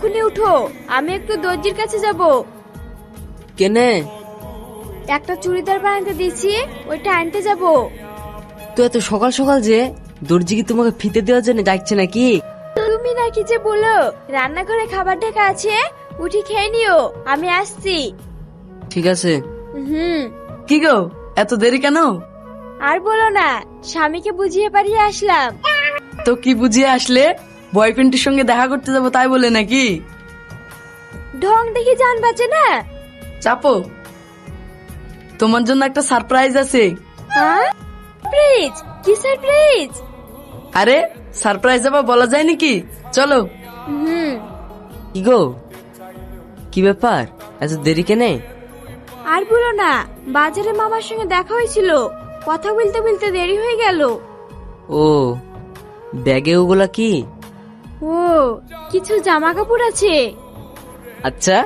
এক্ষুনি উঠো, আমি একটু দর্জির কাছে যাব। কেনে? একটা চুড়িদার বানাতে দিয়েছি, ওইটা আনতে যাব। তো এত সকাল সকাল যে, দর্জি কি তোমাকে ফিতে দেওয়ার জন্য ডাকছে নাকি? তুমি নাকি যে বলো রান্নাঘরে খাবার ঢাকা আছে, উঠি খেয়ে নিও, আমি আসছি। ঠিক আছে। হুম। কি গো, এত দেরি কেন? আর বলো না, স্বামীকে বুঝিয়ে পারিয়ে আসলাম। তো কি বুঝিয়ে আসলে? বয়ফ্রেন্ডের সঙ্গে দেখা করতে যাবো তাই বলে নাকি? ঢং দেখি জান বাঁচে না। চাপো, তোমার জন্য একটা সারপ্রাইজ আছে। সারপ্রাইজ? কি সারপ্রাইজ? আরে সারপ্রাইজ আবার বলা যায় নাকি? চলো। হুম। কি গো, কি ব্যাপার, এত দেরি কেনে? আর বলো না, বাজারে মামার সঙ্গে দেখা হয়েছিল, কথা বলতে বলতে দেরি হয়ে গেল। ও, ব্যাগে ওগুলা কি? ও, কিছু জামা কাপড় আছে। আচ্ছা,